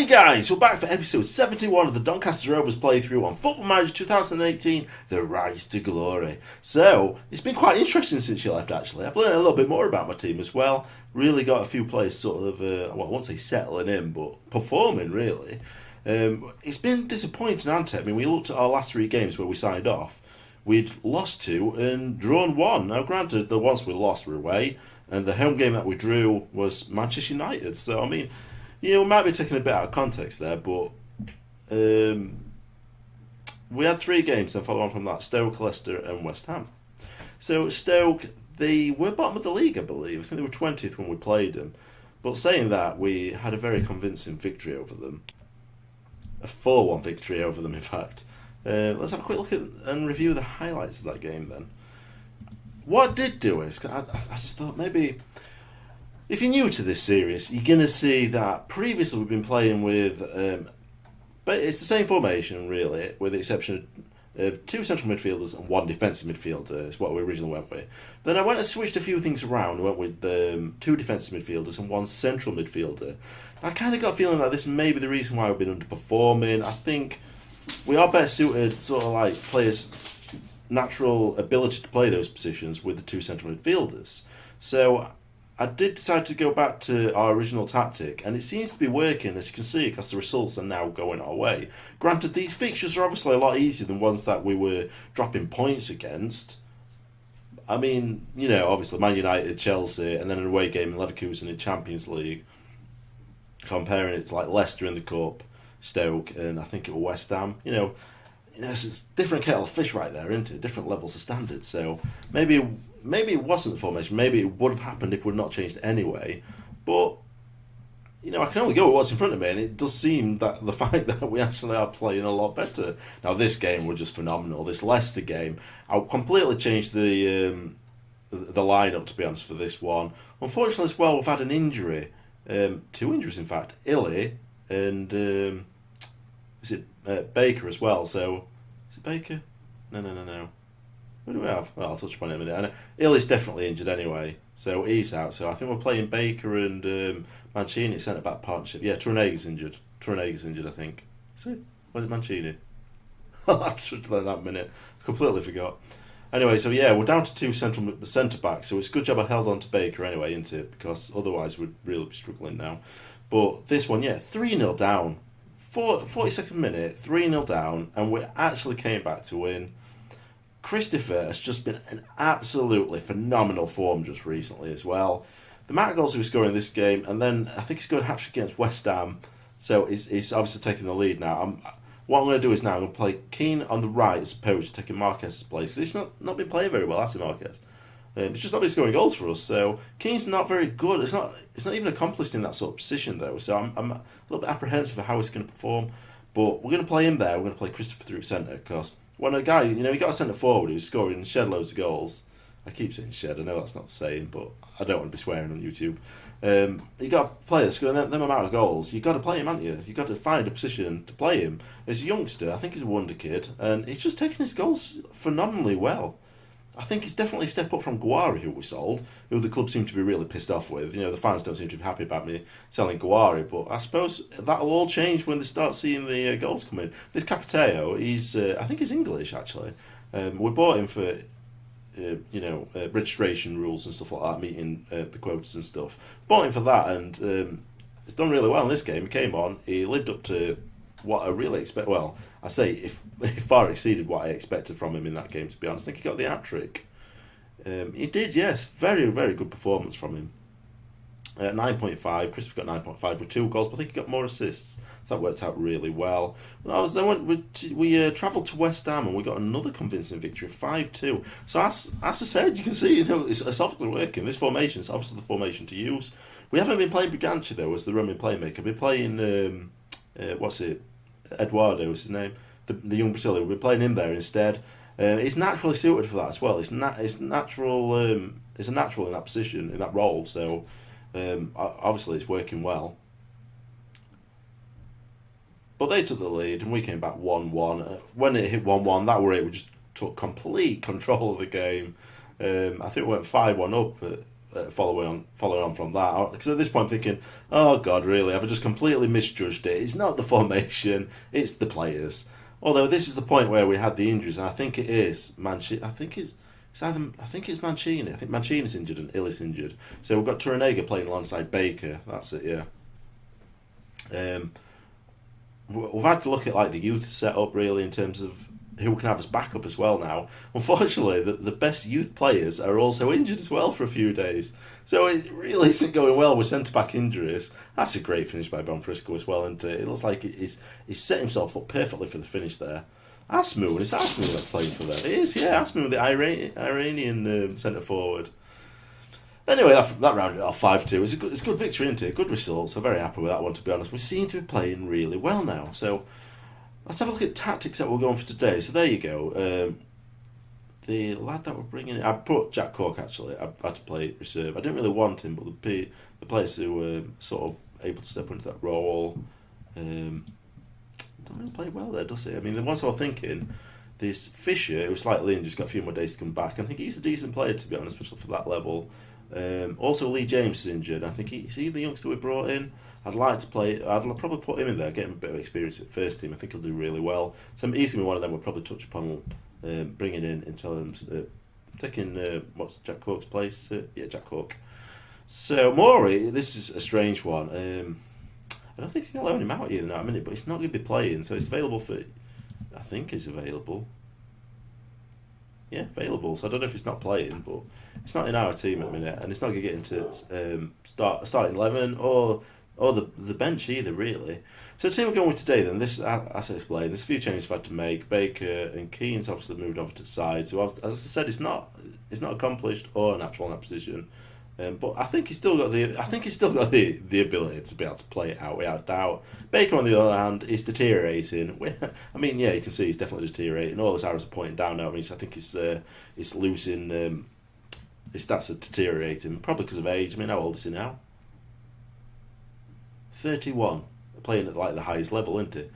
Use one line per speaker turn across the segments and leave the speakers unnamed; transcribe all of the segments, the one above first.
guys, we're back for episode 71 of the Doncaster Rovers playthrough on Football Manager 2018, The Rise to Glory. So, it's been quite interesting since you left actually. I've learned a little bit more about my team as well. Really got a few players sort of, I won't say settling in, but performing really. It's been disappointing, hasn't it? I mean, we looked at our last three games where we signed off. We'd lost two and drawn one. Now granted, the ones we lost were away, and the home game that we drew was Manchester United. So, I mean, we might be taking a bit out of context there, but we had three games and follow on from that: Stoke, Leicester and West Ham. So Stoke, they were bottom of the league, I believe. I think they were 20th when we played them. But saying that, we had a very convincing victory over them. A 4-1 victory over them, in fact. Let's have a quick look at and review the highlights of that game then. What I did do is, I just thought maybe, if you're new to this series, you're going to see that previously we've been playing with, but it's the same formation really, with the exception of two central midfielders and one defensive midfielder, is what we originally went with. Then I went and switched a few things around. I went with two defensive midfielders and one central midfielder. I kind of got a feeling that this may be the reason why we've been underperforming. I think we are better suited, sort of like players' natural ability to play those positions with the two central midfielders. So I did decide to go back to our original tactic, and it seems to be working, as you can see, because the results are now going our way. Granted, these fixtures are obviously a lot easier than ones that we were dropping points against. I mean, obviously Man United, Chelsea, and then an away game in Leverkusen in Champions League. Comparing it to like Leicester in the Cup, Stoke, and I think it was West Ham. It's different kettle of fish right there, isn't it? Different levels of standards. So maybe it wasn't the formation. Maybe it would have happened if we'd not changed it anyway. But I can only go with what's in front of me, and it does seem that the fact that we actually are playing a lot better. Now this game was just phenomenal. This Leicester game, I completely changed the lineup, to be honest, for this one. Unfortunately, as well, we've had an injury. Two injuries, in fact. Illy and is it Baker as well? So is it Baker? No. Who do we have? Well, I'll touch upon it in a minute. Illy's definitely injured anyway, so he's out. So I think we're playing Baker and Mancini centre back partnership. Yeah, Truenage's injured. I think. Is it? Was it Mancini? I'll have to touch on that in a minute. Completely forgot. Anyway, so yeah, we're down to two centre backs, so it's a good job I held on to Baker anyway, isn't it? Because otherwise we'd really be struggling now. But this one, 3-0 down. 42nd minute, 3-0 down, and we actually came back to win. Christopher has just been in absolutely phenomenal form just recently as well. The amount of goals he was scoring in this game, and then I think he scored a hat-trick against West Ham, so he's obviously taking the lead now. What I'm going to do is now I'm going to play Keane on the right as opposed to taking Marquez's place. He's not been playing very well, that's Marquez. It's just not been scoring goals for us, so Keane's not very good. It's not even accomplished in that sort of position though, so I'm a little bit apprehensive of how he's going to perform. But we're going to play him there. We're going to play Christopher through centre, because when a guy, he got a centre forward who's scoring shed loads of goals. I keep saying shed, I know that's not the saying, but I don't want to be swearing on YouTube. You got a player that's scoring them amount of goals. You got to play him, haven't you? You got to find a position to play him. As a youngster, I think he's a wonder kid, and he's just taking his goals phenomenally well. I think he's definitely a step up from Guari, who we sold, who the club seem to be really pissed off with. The fans don't seem to be happy about me selling Guari, but I suppose that'll all change when they start seeing the goals come in. This Capiteo, I think he's English actually. We bought him for registration rules and stuff like that, meeting the quotas and stuff. Bought him for that, and he's done really well in this game. He came on, he lived up to what I really expect. Well, I say if far exceeded what I expected from him in that game, to be honest. I think he got the hat-trick. He did, yes. Very, very good performance from him. 9.5. Christopher got 9.5 with 2 goals, but I think he got more assists. So that worked out really well. We travelled to West Ham and we got another convincing victory, 5-2. So as I said, you can see, it's obviously working. This formation is obviously the formation to use. We haven't been playing Briganti though as the Roman playmaker. We've been playing Eduardo is his name, the young Brazilian. We've been playing him there instead. He's naturally suited for that as well. It's natural. It's a natural in that position, in that role. So obviously it's working well. But they took the lead and we came back 1-1. When it hit 1-1, that were it. We just took complete control of the game. I think we went 5-1 up following on from that. Because at this point I'm thinking, oh God, really? Have I just completely misjudged it? It's not the formation, it's the players. Although this is the point where we had the injuries, and I think it is Mancini. I think it's Mancini. I think Mancini's injured and Illis injured. So we've got Turanega playing alongside Baker. That's it, yeah. We've had to look at like the youth setup really in terms of who can have as backup as well now. Unfortunately, the best youth players are also injured as well for a few days. So it really isn't going well with centre-back injuries. That's a great finish by Bonfrisco as well, and it looks like he's set himself up perfectly for the finish there. Asmoon, it's Asmoon that's playing for them. It is, yeah, Asmoon, the Iranian centre-forward. Anyway, that rounded off 5-2. It's a good victory, isn't it? Good result, so very happy with that one, to be honest. We seem to be playing really well now, so let's have a look at tactics that we're going for today. So there you go. The lad that we're bringing in, I put Jack Cork actually. I had to play reserve. I didn't really want him, but the players who were sort of able to step into that role don't really play well there, does he? I mean, the ones I was thinking, this Fisher, who's slightly injured, just got a few more days to come back. I think he's a decent player, to be honest, especially for that level. Also, Lee James is injured. I think he's the youngster we brought in. I'd like to play. I'd probably put him in there, get him a bit of experience at first team. I think he'll do really well. So he's going to be one of them we'll probably touch upon bringing in terms taking what's Jack Cork's place. Jack Cork. So Maury, this is a strange one. I don't think I can loan him out either now a minute, but he's not going to be playing, so it's available for. I think he's available. Yeah, available. So I don't know if he's not playing, but it's not in our team at the minute, and it's not going to get into starting 11 or the bench either, really. So the team we're going with today, then, this, as I explained, there's a few changes I've had to make. Baker and Keane's obviously moved over to the side, so as I said, it's not accomplished or natural in that position. But I think he's still got the ability to be able to play it out without doubt. Baker, on the other hand, is deteriorating. I mean, yeah, you can see he's definitely deteriorating. All his arrows are pointing down now. I mean, I think it's losing. His stats are deteriorating, probably because of age. I mean, how old is he now? 31, playing at like the highest level, isn't it?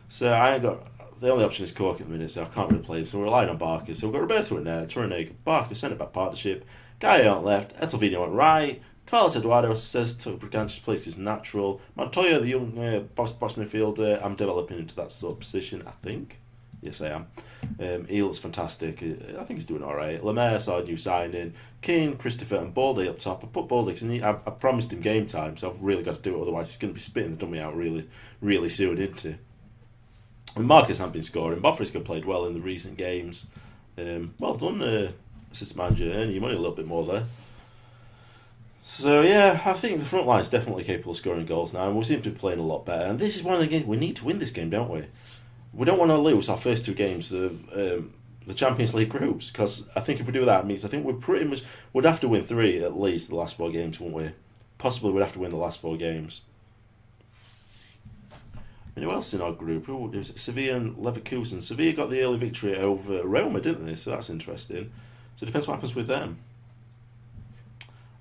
So I ain't got. The only option is Cork at the minute, so I can't really play him. So we're relying on Barker. So we've got Roberto in there, Turanega, Barker, centre back partnership. Guy on left, Etelvino on right. Carlos Eduardo says to Briganti's place is natural. Montoya, the young boss midfielder, I'm developing into that sort of position, I think. Yes, I am. He looks fantastic. I think he's doing all right. Lemaire saw a new signing. Keane, Christopher, and Baldy up top. I put Baldy because I promised him game time, so I've really got to do it. Otherwise, he's going to be spitting the dummy out really, really soon, isn't he? And Marcus hasn't been scoring. Bonfrisco played well in the recent games. Well done, assistant manager. Earning your money a little bit more there. So yeah, I think the front line is definitely capable of scoring goals now, and we seem to be playing a lot better. And this is one of the games we need to win. This game, don't we? We don't want to lose our first two games of the Champions League groups, because I think if we do that, it means I think we'd have to win 3 at least the last 4 games, wouldn't we? Possibly we'd have to win the last 4 games. And who else in our group? It was Sevilla and Leverkusen. Sevilla got the early victory over Roma, didn't they? So that's interesting. So it depends what happens with them.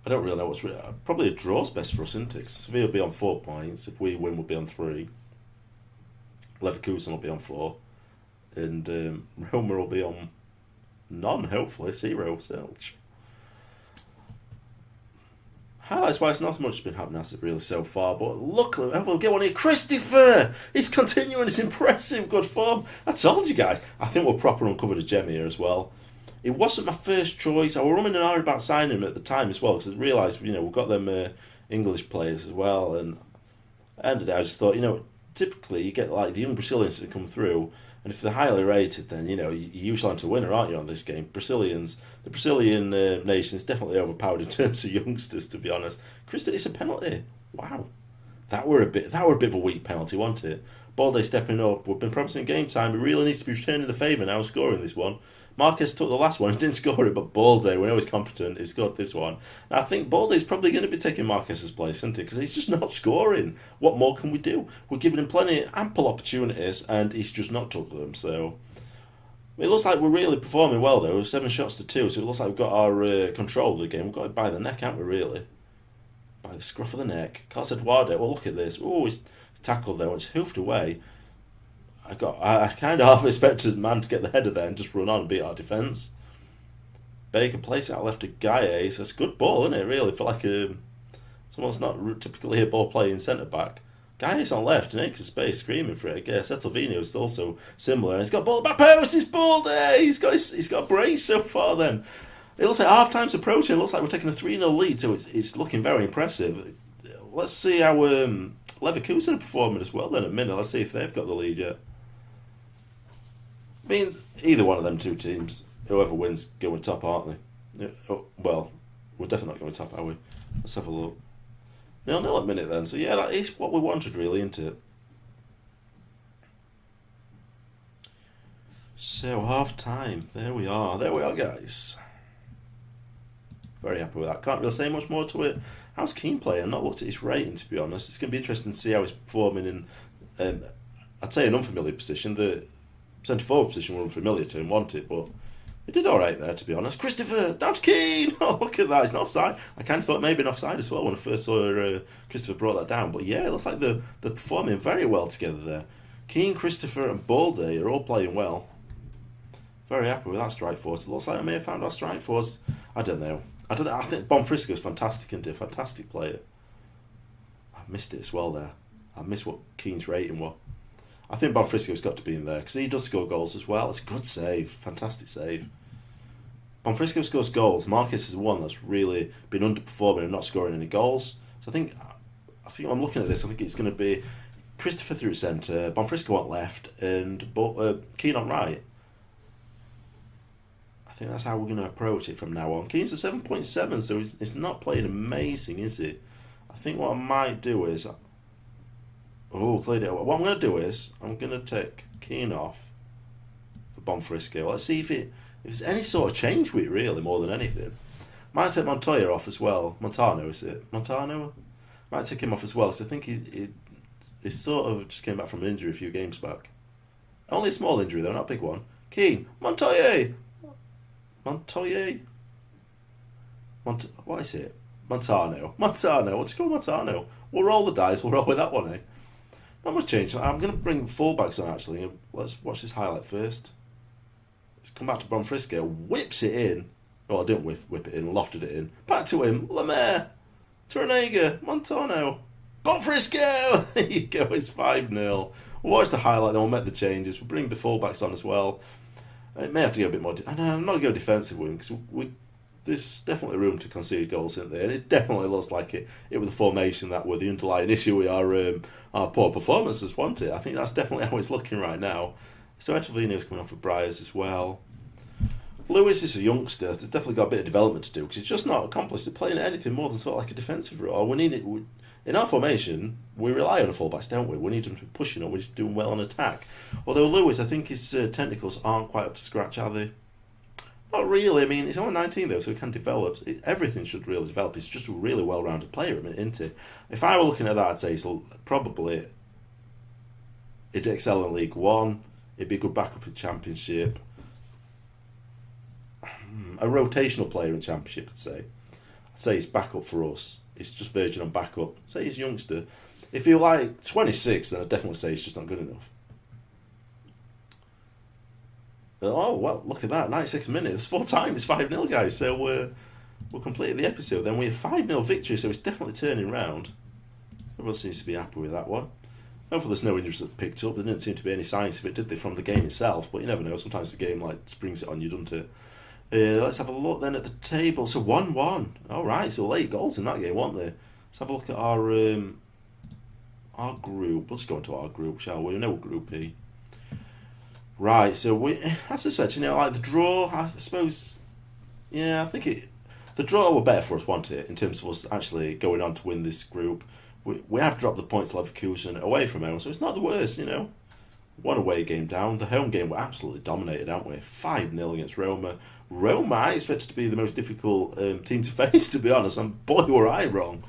I don't really know what's... Probably a draw's best for us, isn't it? Sevilla will be on 4 points. If we win, we'll be on 3. Leverkusen will be on 4. And Roma will be on none, hopefully. 0. Zilch. Highlights-wise, not much has been happening, has it, really, so far. But luckily, we'll get one here. Christopher! He's continuing his impressive good form. I told you guys. I think we'll proper uncover the gem here as well. It wasn't my first choice. I was running an hour about signing him at the time as well, because I realised, we've got them English players as well. And at the end of the day, I just thought, typically you get like the young Brazilians that come through, and if they're highly rated, then you're usually on to winner, aren't you, on this game? The Brazilian nation is definitely overpowered in terms of youngsters, to be honest. Krista, it's a penalty. Wow, that were a bit of a weak penalty, wasn't it? Balde stepping up. We've been promising game time. He really needs to be returning the favour now, scoring this one. Marquez took the last one, he didn't score it, but Balde, we know he's competent, he scored this one. And I think Balde's probably going to be taking Marquez's place, isn't he? Because he's just not scoring. What more can we do? We're giving him ample opportunities, and he's just not took them. So it looks like we're really performing well, though. 7 shots to 2, so it looks like we've got our control of the game. We've got it by the neck, haven't we, really? By the scruff of the neck. Carlos Eduardo, well, look at this. Oh, he's tackled there, it's hoofed away. I kind of half expected man to get the header there and just run on and beat our defence. Baker plays it out left to Gaye. So it's a good ball, isn't it, really, for like someone that's not typically a ball playing centre back. Gaye's on left and Akers space screaming for it. I guess Etelvino's also similar. And he's got ball at the back post. He's ball there. He's got a brace so far then. It looks like half time's approaching. It looks like we're taking a 3-0 lead, so it's looking very impressive. Let's see how Leverkusen are performing as well then in a minute. Let's see if they've got the lead yet. I mean, either one of them two teams, whoever wins, going top, aren't they? Well, we're definitely not going top, are we? Let's have a look. 0-0 at minute then. So yeah, that is what we wanted really, isn't it? So half time. There we are, guys. Very happy with that. Can't really say much more to it. How's Keane playing? I've not looked at his rating, to be honest. It's going to be interesting to see how he's performing in, I'd say, an unfamiliar position. The centre forward position we're unfamiliar to and want it, but he did alright there, to be honest. Christopher, down to Keane! Oh, look at that, he's not offside. I kind of thought maybe an offside as well when I first saw Christopher brought that down. But yeah, it looks like they're performing very well together there. Keane, Christopher and Balde are all playing well. Very happy with that strike force. It looks like I may have found our strike force. I don't know. I think Bonfrisco's fantastic and a fantastic player. I missed it as well there. I missed what Keane's rating was. I think Bonfrisco's got to be in there because he does score goals as well. It's a good save. Fantastic save. Bonfrisco scores goals. Marcus is one that's really been underperforming and not scoring any goals. So I think I'm looking at this. I think it's going to be Christopher through centre, Bonfrisco on left, and Keane on right. I think that's how we're going to approach it from now on. Keane's at 7.7, so he's not playing amazing, is he? I think what I might do is... Oh, cleared it. What I'm going to do is I'm going to take Keane off for Bonfrisco. Let's see if there's any sort of change with it, really, more than anything. Might take Montoya off as well. Montano, is it? Montano? Might take him off as well, because I think he sort of just came back from an injury a few games back. Only a small injury, though, not a big one. Keane. Montoya! What is it? Montano. What's it called, Montano? We'll roll the dice. We'll roll with that one, eh? Not much change. I'm going to bring fullbacks on, actually. Let's watch this highlight first. Let's come back to Bonfrisco. Whips it in. Oh, I didn't whip it in. Lofted it in. Back to him. Lemaire. Torrenega. Montano. Bonfrisco! There you go. It's 5-0. We'll watch the highlight, then we'll make the changes. We'll bring the fullbacks on as well. It may have to go a bit more... I'm not going to go defensive with him, because there's definitely room to concede goals, isn't there? And it definitely looks like it with the formation that were the underlying issue with our poor performances, wasn't it? I think that's definitely how it's looking right now. So Etelvino's coming off for Briars as well. Lewis is a youngster. There's definitely got a bit of development to do because he's just not accomplished at playing anything more than sort of like a defensive role. We need it. In our formation, we rely on the fullbacks, don't we? We need them to be pushing up. We're just doing well on attack. Although Lewis, I think his technicals aren't quite up to scratch, are they? Not really. I mean, he's only 19 though, so he can develop. Everything should really develop. He's just a really well-rounded player, isn't he? If I were looking at that, I'd say he's probably he'd excel in League One. He'd be a good backup in Championship. A rotational player in Championship, I'd say. I'd say he's backup for us. He's just verging on backup. I'd say he's a youngster. If you're like 26, then I'd definitely say he's just not good enough. Oh, well, look at that. 96 minutes. Full time. It's 5-0, guys. So we'll complete the episode. Then we have 5-0 victory, so it's definitely turning round. Everyone seems to be happy with that one. Hopefully there's no injuries that picked up. There didn't seem to be any signs of it, did they, from the game itself? But you never know. Sometimes the game like springs it on you, doesn't it? Let's have a look then at the table. So 1-1. All right, so late goals in that game, weren't there? Let's have a look at our group. Let's go into our group, shall we? We know Group E. Right, so we, as I said, like the draw, I suppose, yeah, I think the draw were better for us, wasn't it, in terms of us actually going on to win this group. We have dropped the points to Leverkusen away from home, so it's not the worst, One away game down. The home game were absolutely dominated, aren't we? 5-0 against Roma. Roma, I expected to be the most difficult team to face, to be honest, and boy, were I wrong.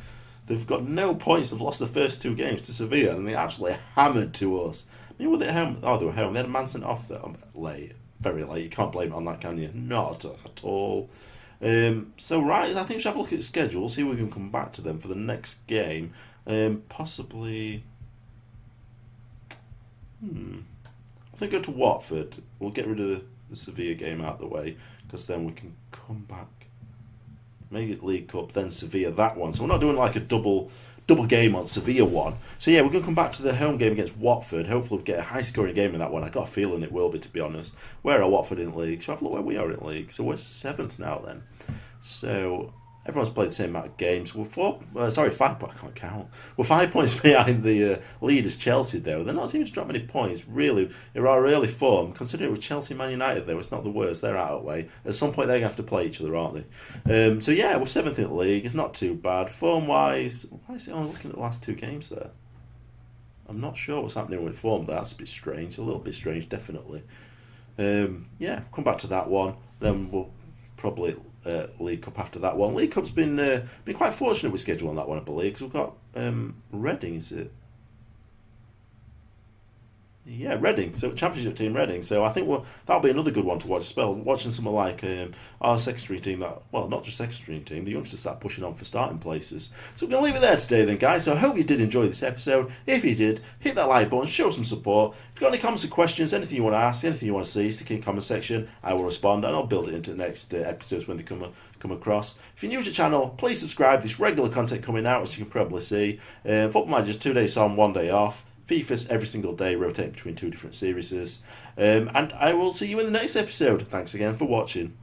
They've got no points. They've lost the first two games to Sevilla, and they absolutely hammered to us. I mean, were they home? Oh, they were home. They had a man sent off there late, very late. You can't blame it on that, can you? Not at all. So, right, I think we should have a look at the schedule, see if we can come back to them for the next game. Possibly... I think go to Watford. We'll get rid of the Sevilla game out of the way, because then we can come back. Maybe League Cup, then Sevilla, that one. So we're not doing like a double game on Sevilla one. So yeah, we're going to come back to the home game against Watford. Hopefully we'll get a high scoring game in that one. I got a feeling it will be, to be honest. Where are Watford in league? So have a look where we are in league. So we're 7th now then. So everyone's played the same amount of games. We're 5, I can't count. We're 5 points behind the leaders Chelsea though. They're not seeming to drop many points. Really, in our early form, considering it was Chelsea and Man United though, it's not the worst. They're out of the way. At some point they're going to have to play each other, aren't they? So yeah, we're 7th in the league. It's not too bad. Form wise, why is it only looking at the last 2 games there? I'm not sure what's happening with form. That's a bit strange. A little bit strange, definitely. Yeah, come back to that one. Then we'll probably League Cup after that one. League Cup's been quite fortunate with schedule on that one, I believe, because we've got Reading, is it? Yeah, Reading. So Championship team Reading. So I think that'll be another good one to watch as well. Watching someone like our second string team, not just second string team, the youngsters start pushing on for starting places. So we're going to leave it there today then, guys. So I hope you did enjoy this episode. If you did, hit that like button, show some support. If you've got any comments or questions, anything you want to ask, anything you want to see, stick in the comment section. I will respond and I'll build it into the next episodes when they come across. If you're new to the channel, please subscribe. There's regular content coming out, as you can probably see. Football Manager's 2 days on, 1 day off. FIFA's every single day, rotating between 2 different series. And I will see you in the next episode. Thanks again for watching.